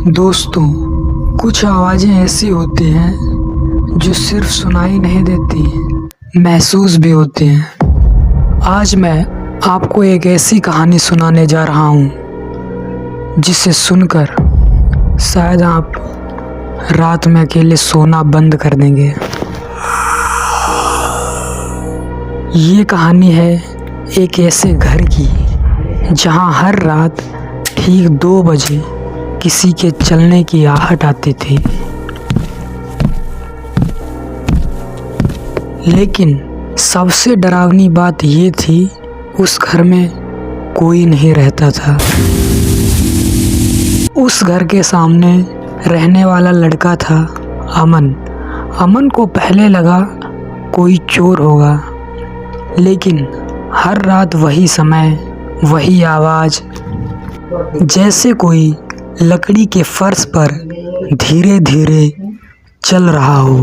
दोस्तों, कुछ आवाज़ें ऐसी होती हैं जो सिर्फ सुनाई नहीं देती, महसूस भी होती हैं। आज मैं आपको एक ऐसी कहानी सुनाने जा रहा हूँ जिसे सुनकर शायद आप रात में अकेले सोना बंद कर देंगे। ये कहानी है एक ऐसे घर की जहाँ हर रात ठीक 2 बजे किसी के चलने की आहट आती थी, लेकिन सबसे डरावनी बात ये थी उस घर में कोई नहीं रहता था। उस घर के सामने रहने वाला लड़का था अमन। अमन को पहले लगा कोई चोर होगा, लेकिन हर रात वही समय, वही आवाज़, जैसे कोई लकड़ी के फर्श पर धीरे धीरे चल रहा हो।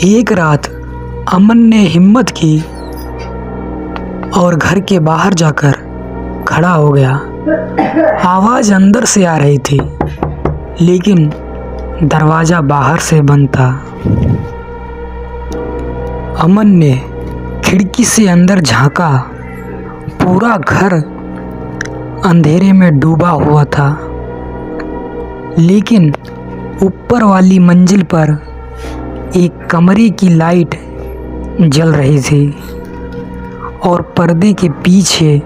एक रात अमन ने हिम्मत की और घर के बाहर जाकर खड़ा हो गया। आवाज़ अंदर से आ रही थी, लेकिन दरवाज़ा बाहर से बंद था। अमन ने खिड़की से अंदर झांका। पूरा घर अंधेरे में डूबा हुआ था, लेकिन ऊपर वाली मंजिल पर एक कमरे की लाइट जल रही थी और पर्दे के पीछे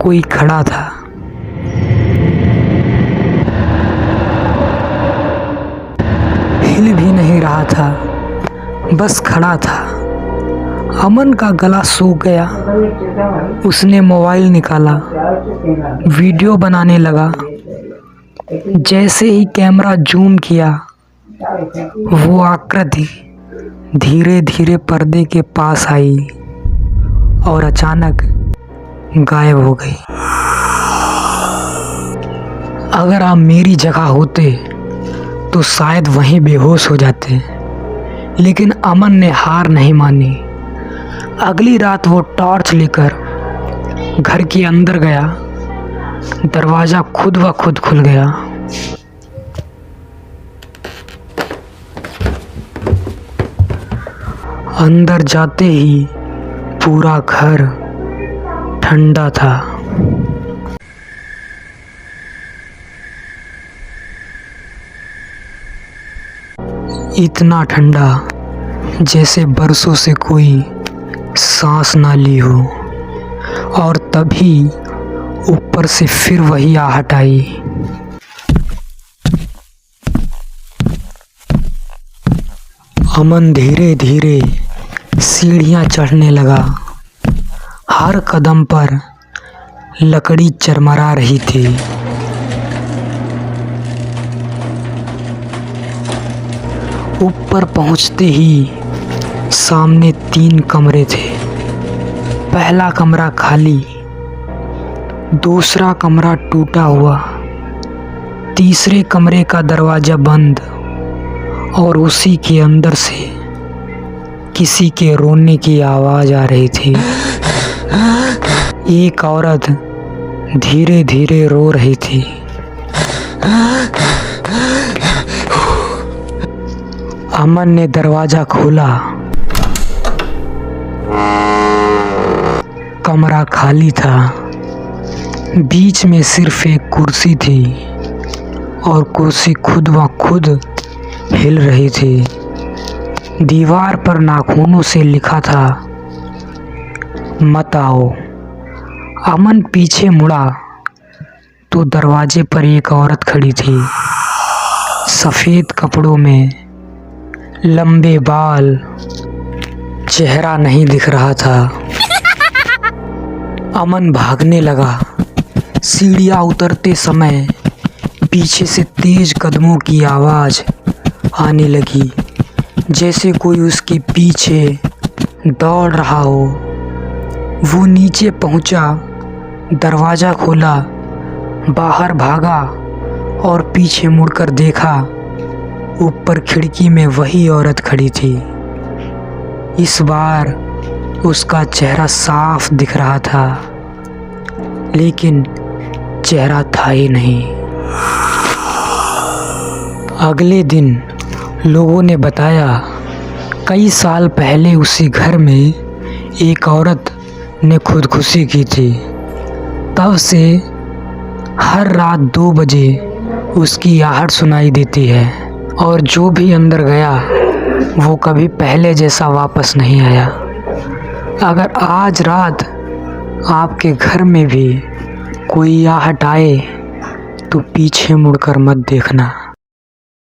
कोई खड़ा था। हिल भी नहीं रहा था, बस खड़ा था। अमन का गला सूख गया। उसने मोबाइल निकाला, वीडियो बनाने लगा। जैसे ही कैमरा जूम किया, वो आकृति धीरे धीरे पर्दे के पास आई और अचानक गायब हो गई। अगर आप मेरी जगह होते तो शायद वहीं बेहोश हो जाते, लेकिन अमन ने हार नहीं मानी। अगली रात वो टॉर्च लेकर घर के अंदर गया। दरवाज़ा खुद ब खुद खुल गया। अंदर जाते ही पूरा घर ठंडा था। इतना ठंडा जैसे बरसों से कोई सांस ना ली हो। और तभी ऊपर से फिर वही आहट आई। अमन धीरे धीरे सीढ़ियाँ चढ़ने लगा। हर कदम पर लकड़ी चरमरा रही थी। ऊपर पहुँचते ही सामने 3 कमरे थे। पहला कमरा खाली, दूसरा कमरा टूटा हुआ, तीसरे कमरे का दरवाज़ा बंद और उसी के अंदर से किसी के रोने की आवाज़ आ रही थी। एक औरत धीरे धीरे रो रही थी। अमन ने दरवाज़ा खोला। कमरा खाली था। बीच में सिर्फ एक कुर्सी थी और कुर्सी खुद ब खुद हिल रही थी। दीवार पर नाखूनों से लिखा था, मत आओ। अमन पीछे मुड़ा तो दरवाजे पर एक औरत खड़ी थी। सफ़ेद कपड़ों में, लंबे बाल, चेहरा नहीं दिख रहा था। अमन भागने लगा। सीढ़ियाँ उतरते समय पीछे से तेज कदमों की आवाज़ आने लगी, जैसे कोई उसके पीछे दौड़ रहा हो। वो नीचे पहुंचा, दरवाज़ा खोला, बाहर भागा और पीछे मुड़कर देखा। ऊपर खिड़की में वही औरत खड़ी थी। इस बार उसका चेहरा साफ दिख रहा था, लेकिन चेहरा था ही नहीं। अगले दिन लोगों ने बताया, कई साल पहले उसी घर में एक औरत ने खुदकुशी की थी। तब से हर रात 2 बजे उसकी आहट सुनाई देती है, और जो भी अंदर गया वो कभी पहले जैसा वापस नहीं आया। अगर आज रात आपके घर में भी कोई आहट आए तो पीछे मुड़कर मत देखना।